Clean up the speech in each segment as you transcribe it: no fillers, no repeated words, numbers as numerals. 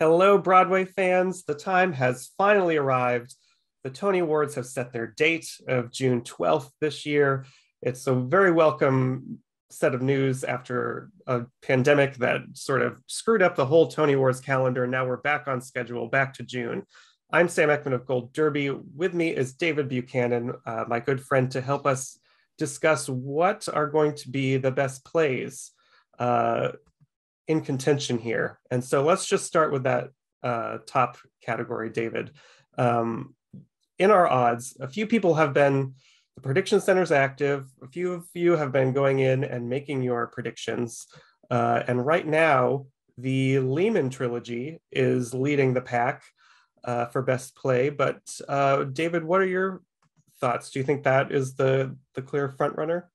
Hello, Broadway fans. The time has finally arrived. The Tony Awards have set their date of June 12th this year. It's a very welcome set of news after a pandemic that sort of screwed up the whole Tony Awards calendar. Now we're back on schedule, back to June. I'm Sam Eckmann of Gold Derby. With me is David Buchanan, my good friend, to help us discuss what are going to be the best plays in contention here. And so let's just start with that top category, David. In our odds, a few people have been, the prediction center's active. A few of you have been going in and making your predictions. And right now, the Lehman trilogy is leading the pack for best play. But David, what are your thoughts? Do you think that is the clear front runner?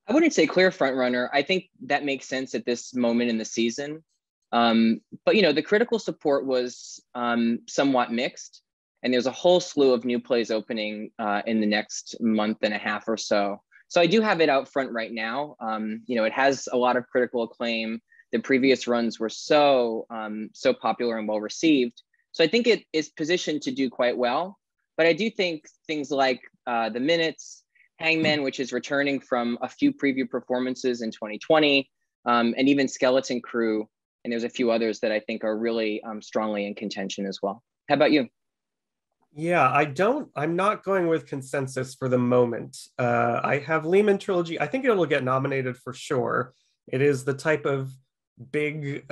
I wouldn't say clear front runner. I think that makes sense at this moment in the season. But the critical support was somewhat mixed, and there's a whole slew of new plays opening in the next month and a half or so. So I do have it out front right now. It has a lot of critical acclaim. The previous runs were so popular and well received. So I think it is positioned to do quite well. But I do think things like The Minutes, Hangman, which is returning from a few preview performances in 2020, and even Skeleton Crew, and there's a few others that I think are really strongly in contention as well. How about you? Yeah, I'm not going with consensus for the moment. I have Lehman Trilogy. I think it'll get nominated for sure. It is the type of big,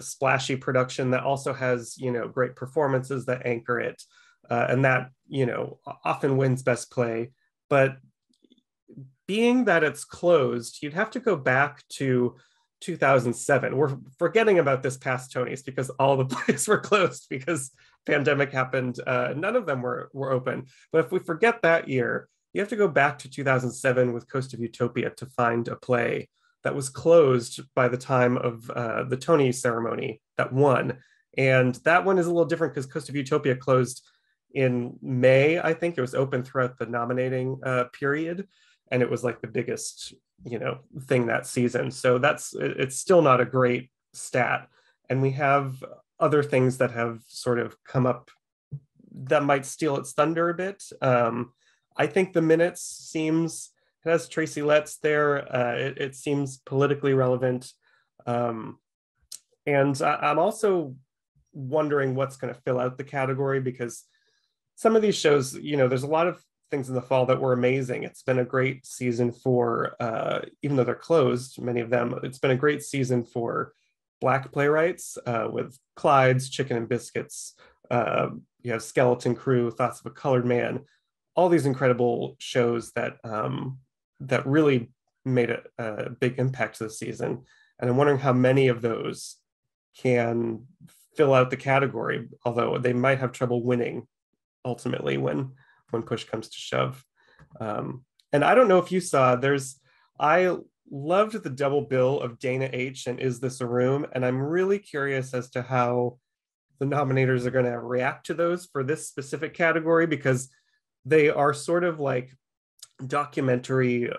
splashy production that also has, great performances that anchor it. And that, often wins best play. But being that it's closed, you'd have to go back to 2007. We're forgetting about this past Tonys because all the plays were closed because pandemic happened. None of them were open. But if we forget that year, you have to go back to 2007 with Coast of Utopia to find a play that was closed by the time of the Tony ceremony that won. And that one is a little different because Coast of Utopia closed in May. I think it was open throughout the nominating period. And it was like the biggest, thing that season. So it's still not a great stat. And we have other things that have sort of come up that might steal its thunder a bit. I think The Minutes it has Tracy Letts there. It seems politically relevant. And I'm also wondering what's going to fill out the category, because some of these shows, there's a lot of things in the fall that were amazing. It's been a great season for, even though they're closed, many of them, it's been a great season for Black playwrights with Clyde's, Chicken and Biscuits. You have Skeleton Crew, Thoughts of a Colored Man, all these incredible shows that that really made a big impact this season. And I'm wondering how many of those can fill out the category, although they might have trouble winning ultimately when push comes to shove. And I don't know if you saw, I loved the double bill of Dana H and Is This a Room? And I'm really curious as to how the nominators are going to react to those for this specific category, because they are sort of like documentary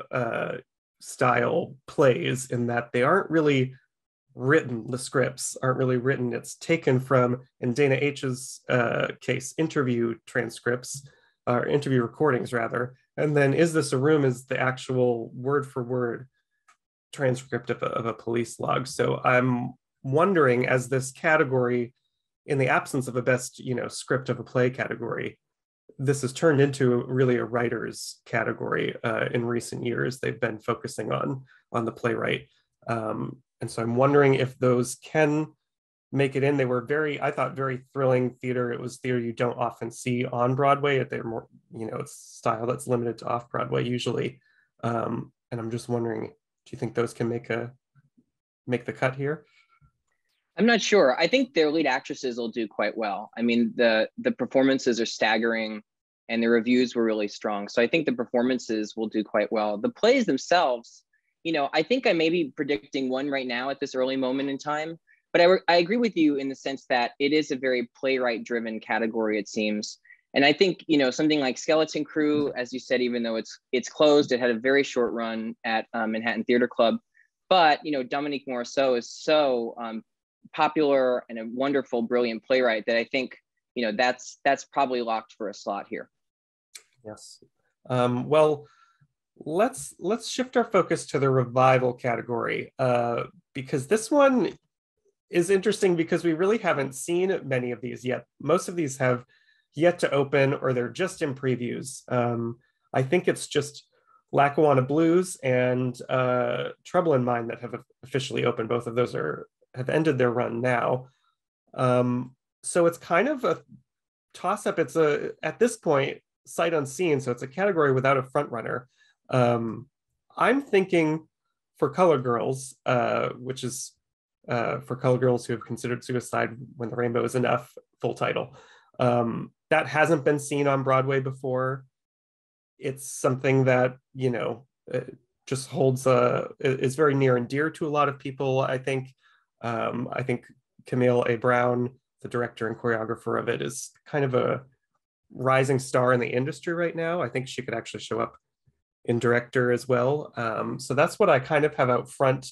style plays in that they aren't really written, the scripts aren't really written. It's taken from, in Dana H's case, interview transcripts, or interview recordings rather. And then Is This a Room is the actual word for word transcript of a police log. So I'm wondering, as this category, in the absence of a best, script of a play category, this has turned into really a writer's category in recent years. They've been focusing on the playwright. And so I'm wondering if those can make it in. They were I thought, very thrilling theater. It was theater you don't often see on Broadway. They're more, it's style that's limited to off-Broadway usually. And I'm just wondering, do you think those can make the cut here? I'm not sure. I think their lead actresses will do quite well. I mean, the performances are staggering and the reviews were really strong. So I think the performances will do quite well. The plays themselves, I think I may be predicting one right now at this early moment in time. But I agree with you in the sense that it is a very playwright-driven category, it seems. And I think, something like Skeleton Crew, as you said, even though it's closed, it had a very short run at Manhattan Theater Club. But, Dominique Morisseau is so popular and a wonderful, brilliant playwright that I think, that's probably locked for a slot here. Yes. Well, let's shift our focus to the revival category, because this one is interesting because we really haven't seen many of these yet. Most of these have yet to open, or they're just in previews. I think it's just Lackawanna Blues and Trouble in Mind that have officially opened. Both of those have ended their run now. So it's kind of a toss-up. It's at this point, sight unseen, so it's a category without a front runner. I'm thinking for Color Girls, which is for Color Girls Who Have Considered Suicide When the Rainbow Is Enough, full title. That hasn't been seen on Broadway before. It's something that, just holds is very near and dear to a lot of people, I think. I think Camille A. Brown, the director and choreographer of it, is kind of a rising star in the industry right now. I think she could actually show up in director as well. So that's what I kind of have out front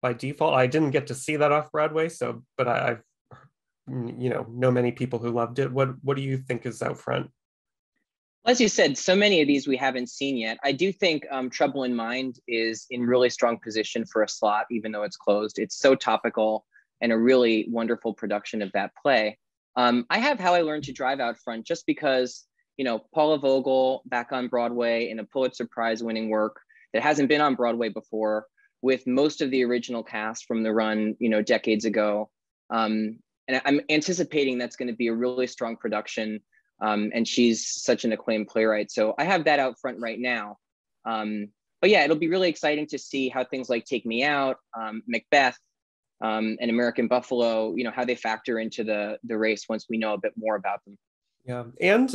by default. I didn't get to see that off Broadway, but I've know many people who loved it. What do you think is out front? As you said, so many of these we haven't seen yet. I do think Trouble in Mind is in really strong position for a slot, even though it's closed. It's so topical and a really wonderful production of that play. I have How I Learned to Drive out front just because, Paula Vogel back on Broadway in a Pulitzer Prize winning work that hasn't been on Broadway before, with most of the original cast from the run, decades ago. And I'm anticipating that's going to be a really strong production. And she's such an acclaimed playwright. So I have that out front right now. But yeah, it'll be really exciting to see how things like Take Me Out, Macbeth, and American Buffalo, how they factor into the race once we know a bit more about them. Yeah, and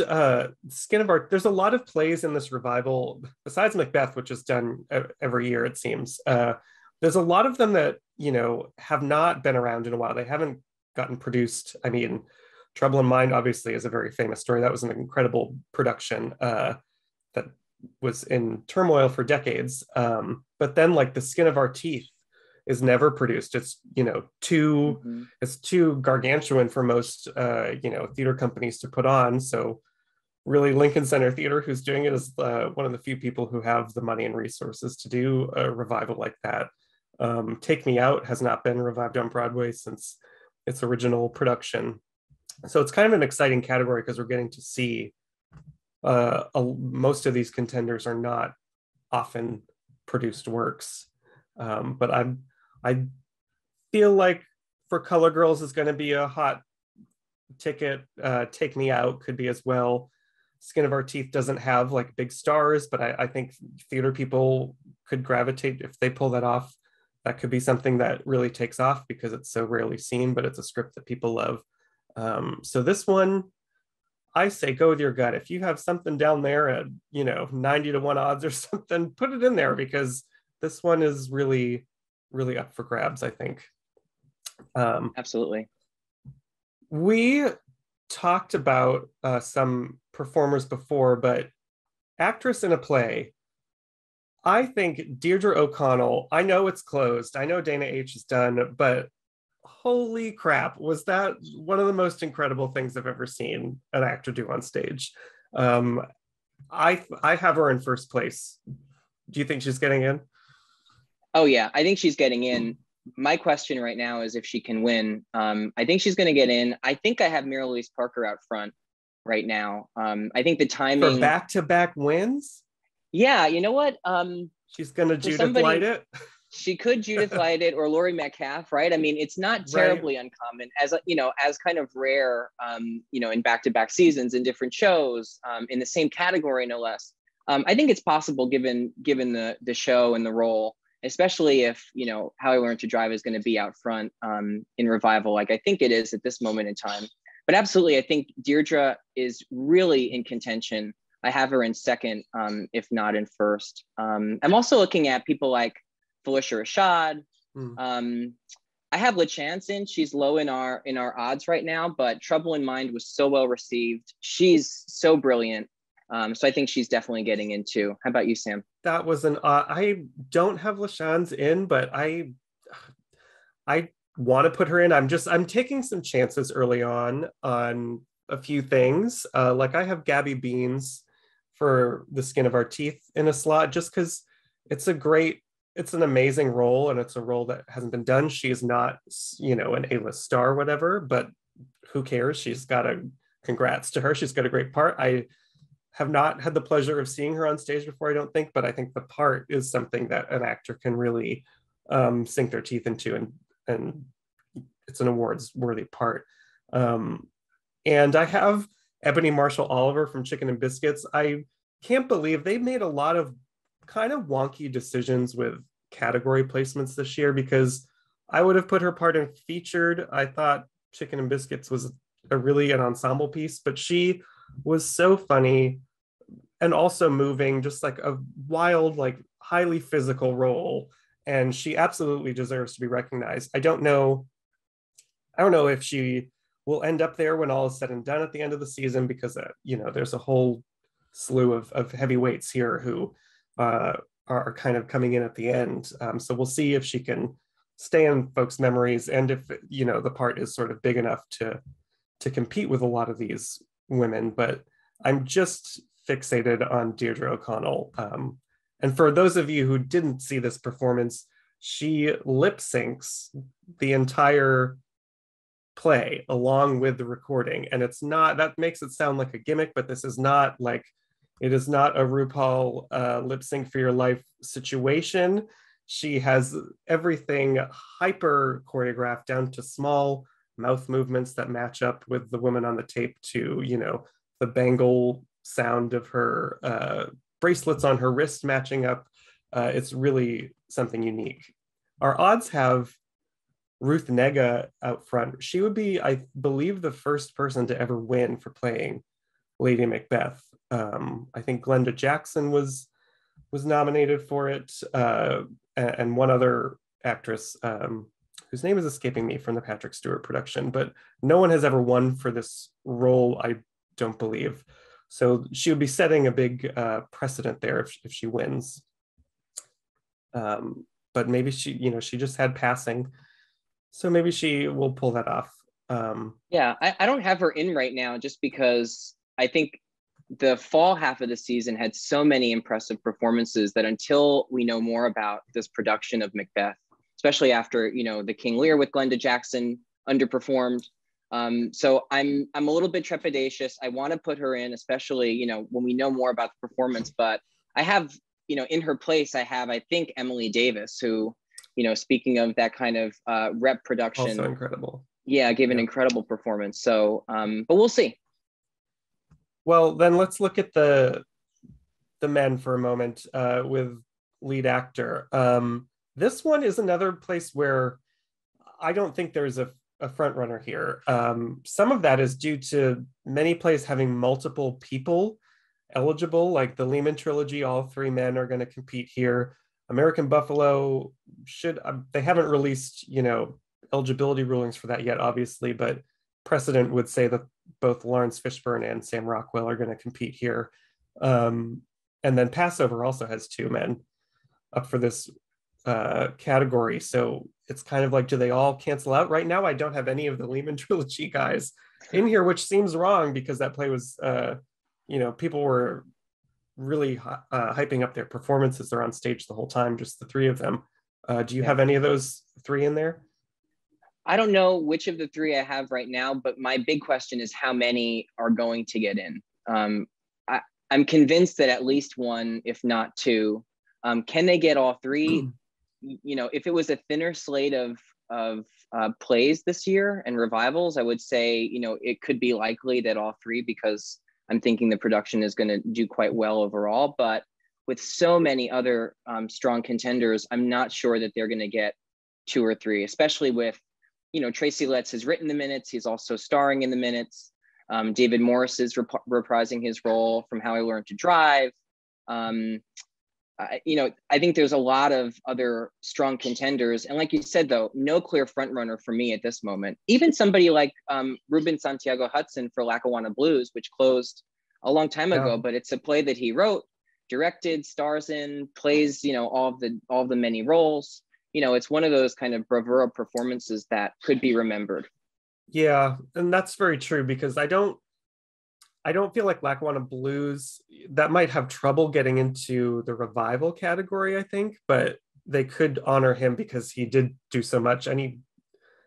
Skin of Art, there's a lot of plays in this revival, besides Macbeth, which is done every year, it seems. There's a lot of them that, have not been around in a while. They haven't gotten produced. I mean, Trouble in Mind, obviously, is a very famous story. That was an incredible production that was in turmoil for decades. But then, like, The Skin of Our Teeth is never produced. It's, it's too gargantuan for most, theater companies to put on. So really, Lincoln Center Theater, who's doing it, is one of the few people who have the money and resources to do a revival like that. Take Me Out has not been revived on Broadway since its original production. So it's kind of an exciting category because we're getting to see most of these contenders are not often produced works. But I feel like for Color Girls is going to be a hot ticket. Take Me Out could be as well. Skin of Our Teeth doesn't have like big stars, but I think theater people could gravitate if they pull that off. That could be something that really takes off because it's so rarely seen, but it's a script that people love. So this one, I say go with your gut. If you have something down there at 90-1 odds or something, put it in there because this one is really, really up for grabs, I think. Absolutely. We talked about some performers before, but actress in a play, I think Deirdre O'Connell, I know it's closed. I know Dana H is done, but holy crap, was that one of the most incredible things I've ever seen an actor do on stage. I have her in first place. Do you think she's getting in? Oh yeah, I think she's getting in. My question right now is if she can win. I think she's going to get in. I think I have Mary Louise Parker out front right now. I think the timing for back-to-back wins. Yeah, you know what? She's going to Judith Light it. She could Judith Light it or Laurie Metcalf, right? I mean, it's not terribly uncommon as kind of rare, in back-to-back seasons in different shows, in the same category, no less. I think it's possible given the show and the role, especially if, How I Learned to Drive is going to be out front in revival, like I think it is at this moment in time. But absolutely, I think Deirdre is really in contention. I have her in second, if not in first. I'm also looking at people like Felicia Rashad. I have LaChance in. She's low in our odds right now, but Trouble in Mind was so well received. She's so brilliant. So I think she's definitely getting in too. How about you, Sam? That was I don't have LaChance in, but I want to put her in. I'm taking some chances early on a few things. Like I have Gabby Beans for The Skin of Our Teeth in a slot, just because it's an amazing role, and it's a role that hasn't been done. She is not, an A-list star or whatever, but who cares? Congrats to her. She's got a great part. I have not had the pleasure of seeing her on stage before, I don't think, but I think the part is something that an actor can really sink their teeth into, and it's an awards worthy part. And I have Ebony Marshall Oliver from Chicken and Biscuits. I can't believe they made a lot of kind of wonky decisions with category placements this year, because I would have put her part in featured. I thought Chicken and Biscuits was really an ensemble piece, but she was so funny and also moving, just like a wild, like highly physical role. And she absolutely deserves to be recognized. I don't know if she will end up there when all is said and done at the end of the season, because there's a whole slew of heavyweights here who are kind of coming in at the end. So we'll see if she can stay in folks' memories, and if the part is sort of big enough to compete with a lot of these women. But I'm just fixated on Deirdre O'Connell. And for those of you who didn't see this performance, she lip syncs the entire play along with the recording. And that makes it sound like a gimmick, but this is not like, it is not a RuPaul lip sync for your life situation. She has everything hyper choreographed down to small mouth movements that match up with the woman on the tape to, the bangle sound of her bracelets on her wrist matching up. It's really something unique. Our odds have Ruth Negga out front. She would be, I believe, the first person to ever win for playing Lady Macbeth. I think Glenda Jackson was nominated for it, and one other actress whose name is escaping me from the Patrick Stewart production, but no one has ever won for this role, I don't believe. So she would be setting a big precedent there if she wins. But maybe she just had passing, so maybe she will pull that off. Yeah, I don't have her in right now, just because I think the fall half of the season had so many impressive performances that until we know more about this production of Macbeth, especially after, the King Lear with Glenda Jackson underperformed. So I'm a little bit trepidatious. I want to put her in, especially, when we know more about the performance, but I have, in her place, I think Emily Davis, who, speaking of that kind of rep production. Also incredible. Yeah, gave an incredible performance. So, but we'll see. Well, then let's look at the men for a moment with lead actor. This one is another place where I don't think there's a front runner here. Some of that is due to many plays having multiple people eligible, like the Lehman trilogy. All three men are going to compete here. American Buffalo they haven't released, eligibility rulings for that yet, obviously, but precedent would say that both Lawrence Fishburne and Sam Rockwell are going to compete here. And then Passover also has two men up for this category. So it's kind of like, do they all cancel out? Right now, I don't have any of the Lehman trilogy guys in here, which seems wrong, because that play was, people were really hyping up their performances. They're on stage the whole time, just the three of them. Do you have any of those three in there? I don't know which of the three I have right now, but my big question is how many are going to get in. I'm convinced that at least one, if not two. Can they get all three? If it was a thinner slate of plays this year and revivals, I would say, it could be likely that all three, because I'm thinking the production is going to do quite well overall. But with so many other strong contenders, I'm not sure that they're going to get two or three, especially with, Tracy Letts has written the minutes. He's also starring in the minutes. David Morris is reprising his role from How I Learned to Drive. I think there's a lot of other strong contenders. And like you said, though, no clear front runner for me at this moment. Even somebody like Ruben Santiago Hudson for Lackawanna Blues, which closed a long time ago, but it's a play that he wrote, directed, stars in, plays, all of the many roles. it's one of those kind of bravura performances that could be remembered. Yeah, and that's very true, because I don't feel like Lackawanna Blues, that might have trouble getting into the revival category, I think, but they could honor him because he did do so much, and he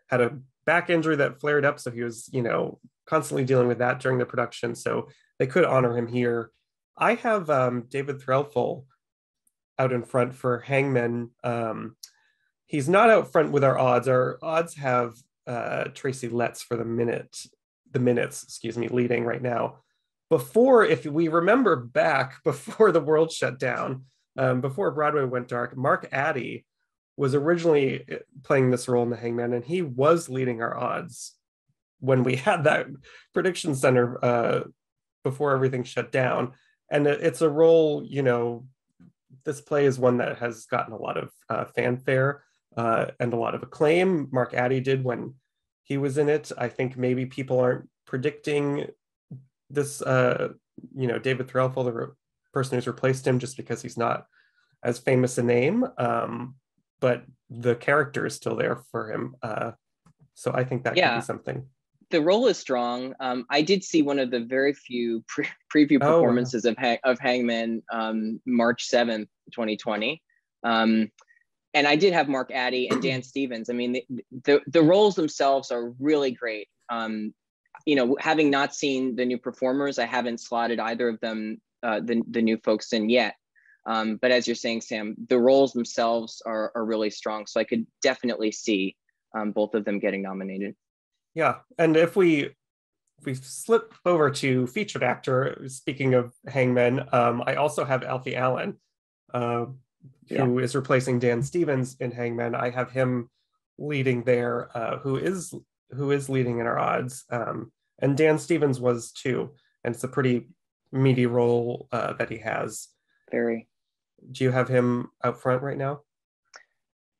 had a back injury that flared up, so he was, constantly dealing with that during the production, so they could honor him here. I have David Threlfall out in front for Hangman. He's not out front with our odds. Our odds have Tracy Letts for the minutes, leading right now. Before, if we remember back, before the world shut down, before Broadway went dark, Mark Addy was originally playing this role in The Hangman, and he was leading our odds when we had that prediction center before everything shut down. And it's a role, this play is one that has gotten a lot of fanfare and a lot of acclaim. Mark Addy did when he was in it. I think maybe people aren't predicting this, David Threlfall, the person who's replaced him, just because he's not as famous a name. But the character is still there for him. So I think that could be something. The role is strong. I did see one of the very few preview performances of Hangman March 7th, 2020. And I did have Mark Addy and Dan Stevens. I mean, the roles themselves are really great. Having not seen the new performers, I haven't slotted either of them, the new folks in yet. But as you're saying, Sam, the roles themselves are really strong. So I could definitely see both of them getting nominated. Yeah, and if we slip over to featured actor, speaking of Hangman, I also have Alfie Allen, who is replacing Dan Stevens in Hangman. I have him leading there, who is leading in our odds, and Dan Stevens was too, and it's a pretty meaty role that he has. Very. Do you have him out front right now?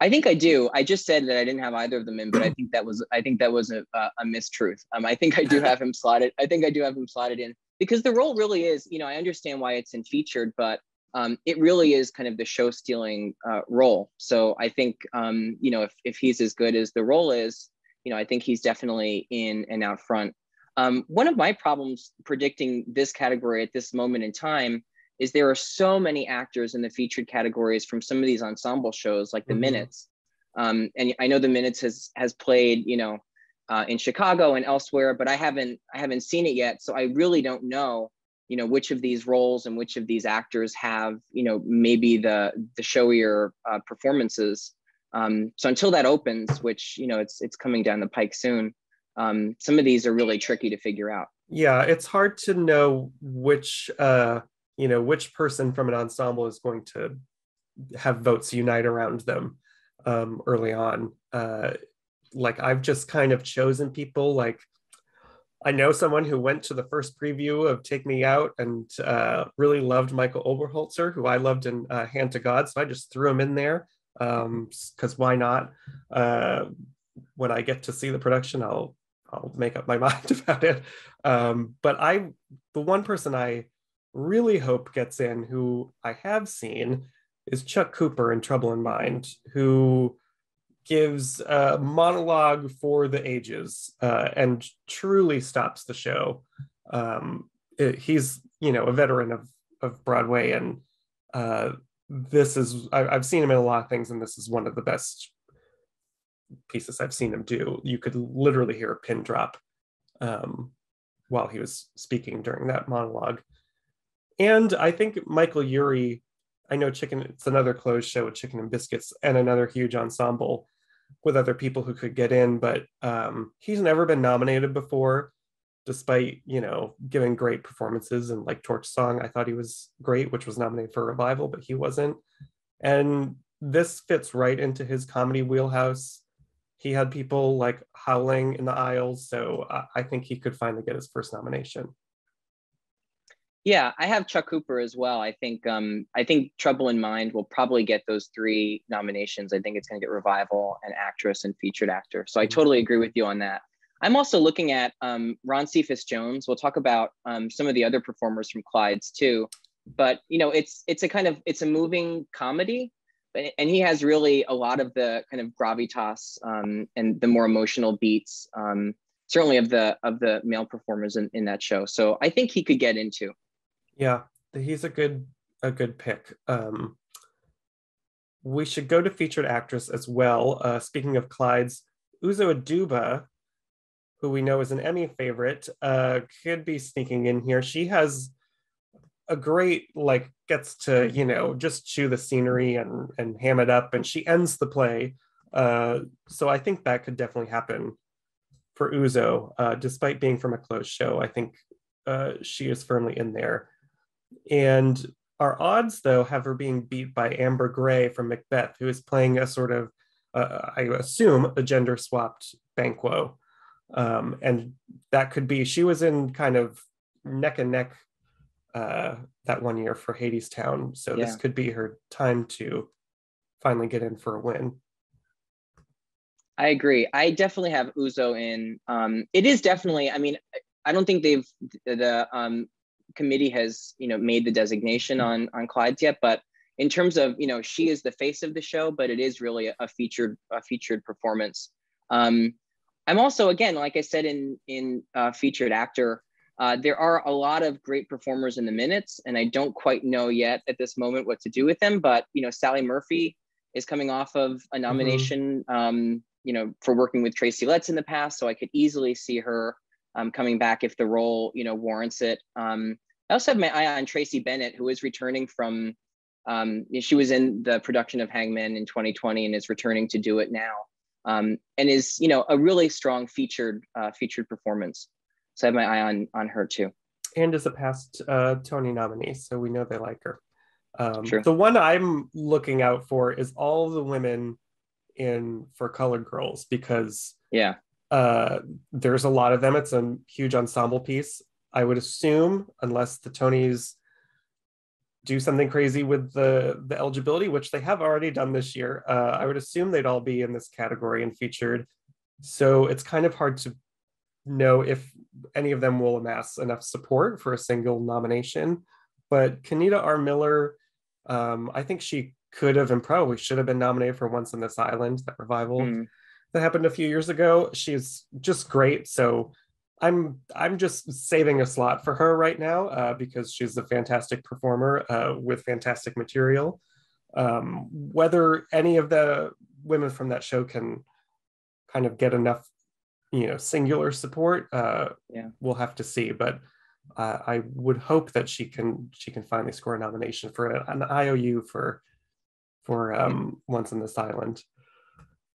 I think I do. I just said that I didn't have either of them in, but I think that was a mistruth. I think I do have him slotted. I think I do have him slotted in, because the role really is, I understand why it's in featured, but it really is kind of the show stealing role. So I think, if he's as good as the role is, I think he's definitely in and out front. One of my problems predicting this category at this moment in time is there are so many actors in the featured categories from some of these ensemble shows, like the Minutes. And I know the Minutes has played, in Chicago and elsewhere, but I haven't seen it yet. So I really don't know, which of these roles and which of these actors have, maybe the showier performances. So until that opens, which, it's coming down the pike soon, some of these are really tricky to figure out. Yeah, it's hard to know which person from an ensemble is going to have votes unite around them early on. Like, I've just kind of chosen people. Like, I know someone who went to the first preview of Take Me Out and really loved Michael Oberholzer, who I loved in Hand to God. So I just threw him in there because why not? When I get to see the production, I'll make up my mind about it. But the one person I really hope gets in, who I have seen, is Chuck Cooper in Trouble in Mind, who gives a monologue for the ages and truly stops the show. He's, a veteran of Broadway, and I've seen him in a lot of things, and this is one of the best pieces I've seen him do. You could literally hear a pin drop while he was speaking during that monologue. And I think Michael Urie, I know it's another closed show with Chicken and Biscuits and another huge ensemble with other people who could get in, but he's never been nominated before, despite, giving great performances. And like Torch Song, I thought he was great, which was nominated for Revival, but he wasn't. And this fits right into his comedy wheelhouse. He had people like howling in the aisles, so I think he could finally get his first nomination. Yeah, I have Chuck Cooper as well. I think Trouble in Mind will probably get those 3 nominations. I think it's going to get Revival and Actress and Featured Actor. So I totally agree with you on that. I'm also looking at Ron Cephas Jones. We'll talk about some of the other performers from Clyde's too. But it's a moving comedy. and he has really a lot of the kind of gravitas and the more emotional beats, certainly of the male performers in that show. So I think he could get into. Yeah, he's a good pick. We should go to featured actress as well. Speaking of Clyde's, Uzo Aduba, who we know is an Emmy favorite, could be sneaking in here. She has a great, like, gets to, just chew the scenery and ham it up, and she ends the play. So I think that could definitely happen for Uzo, despite being from a closed show. I think she is firmly in there. And our odds, though, have her being beat by Amber Gray from Macbeth, who is playing a sort of, I assume, a gender-swapped Banquo. And that could be, she was in kind of neck and neck that one year for Hadestown. So this could be her time to finally get in for a win. I agree. I definitely have Uzo in. It is definitely, I mean, I don't think the committee has, made the designation on Clyde's yet, but in terms of, she is the face of the show, but it is really a featured performance. I'm also, again, like I said, in featured actor, there are a lot of great performers in the minutes, and I don't quite know yet at this moment what to do with them, but, Sally Murphy is coming off of a nomination, for working with Tracy Letts in the past, so I could easily see her coming back if the role, warrants it. I also have my eye on Tracy Bennett, who is returning from, she was in the production of Hangman in 2020 and is returning to do it now, and is, a really strong featured performance. So I have my eye on her too. And is a past Tony nominee, so we know they like her. True. The one I'm looking out for is all the women in For Colored Girls, because there's a lot of them. It's a huge ensemble piece. I would assume, unless the Tonys do something crazy with the eligibility, which they have already done this year, I would assume they'd all be in this category and featured. So it's kind of hard to know if any of them will amass enough support for a single nomination. But Kenita R. Miller, I think she could have and probably should have been nominated for Once on This Island, that revival that happened a few years ago. She's just great. So I'm just saving a slot for her right now because she's a fantastic performer with fantastic material. Whether any of the women from that show can kind of get enough, singular support, we'll have to see. But I would hope that she can finally score a nomination for an IOU for Once on This Island.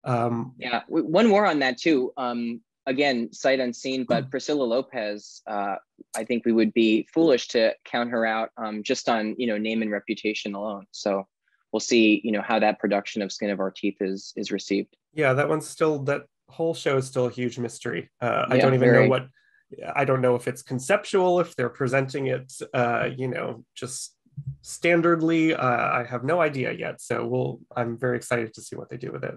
One more on that too. Again, sight unseen, but Priscilla Lopez, I think we would be foolish to count her out just on, name and reputation alone. So we'll see, how that production of Skin of Our Teeth is received. Yeah, that whole show is still a huge mystery. I don't even know I don't know if it's conceptual, if they're presenting it, just standardly. I have no idea yet. So I'm very excited to see what they do with it.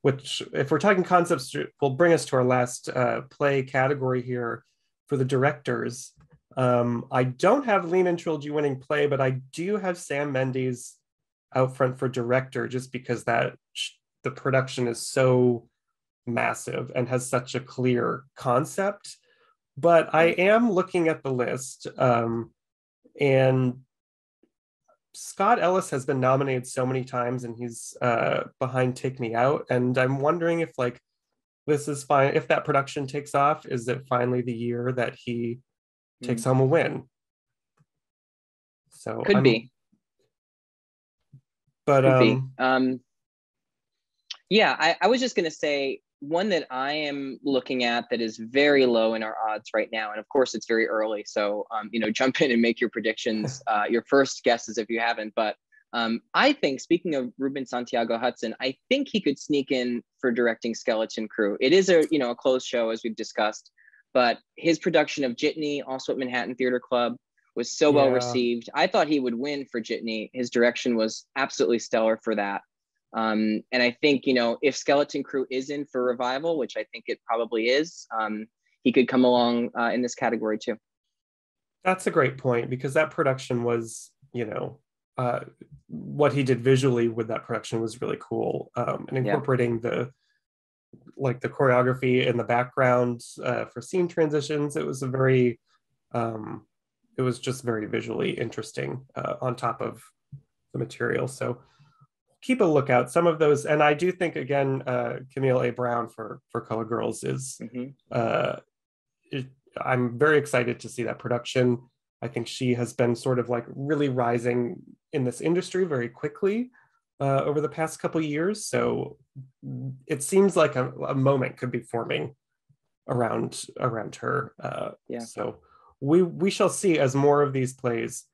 Which, if we're talking concepts, will bring us to our last play category here for the directors. I don't have Lehman Trilogy winning play, but I do have Sam Mendes out front for director, just because the production is so massive and has such a clear concept. But I am looking at the list, and Scott Ellis has been nominated so many times, and he's behind Take Me Out. And I'm wondering if this is fine. If that production takes off, is it finally the year that he takes home a win? So could be. But I was just going to say one that I am looking at that is very low in our odds right now. And of course it's very early. So, jump in and make your predictions, your first guesses if you haven't. But I think, speaking of Ruben Santiago Hudson, I think he could sneak in for directing Skeleton Crew. It is a closed show, as we've discussed, but his production of Jitney, also at Manhattan Theater Club, was so well received. I thought he would win for Jitney. His direction was absolutely stellar for that. And I think, if Skeleton Crew is in for revival, which I think it probably is, he could come along in this category too. That's a great point, because that production was, what he did visually with that production was really cool, and Yeah. incorporating the choreography in the background for scene transitions. It was just very visually interesting on top of the material. So keep a lookout. Some of those, and I do think again, Camille A. Brown for Color Girls is. I'm very excited to see that production. I think she has been sort of like really rising in this industry very quickly over the past couple of years. So it seems like a moment could be forming around her. So we shall see as more of these plays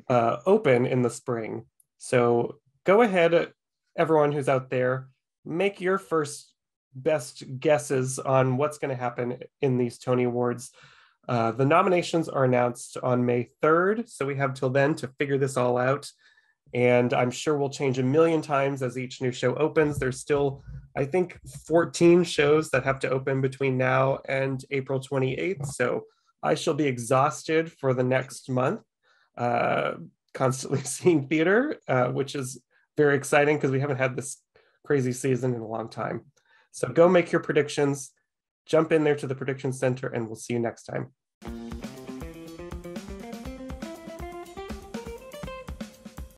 open in the spring. So go ahead, everyone who's out there, make your first best guesses on what's going to happen in these Tony Awards. The nominations are announced on May 3rd, so we have till then to figure this all out. And I'm sure we'll change a million times as each new show opens. There's still, I think, 14 shows that have to open between now and April 28th. So I shall be exhausted for the next month, constantly seeing theater, which is very exciting because we haven't had this crazy season in a long time. So go make your predictions, jump in there to the prediction center, and we'll see you next time.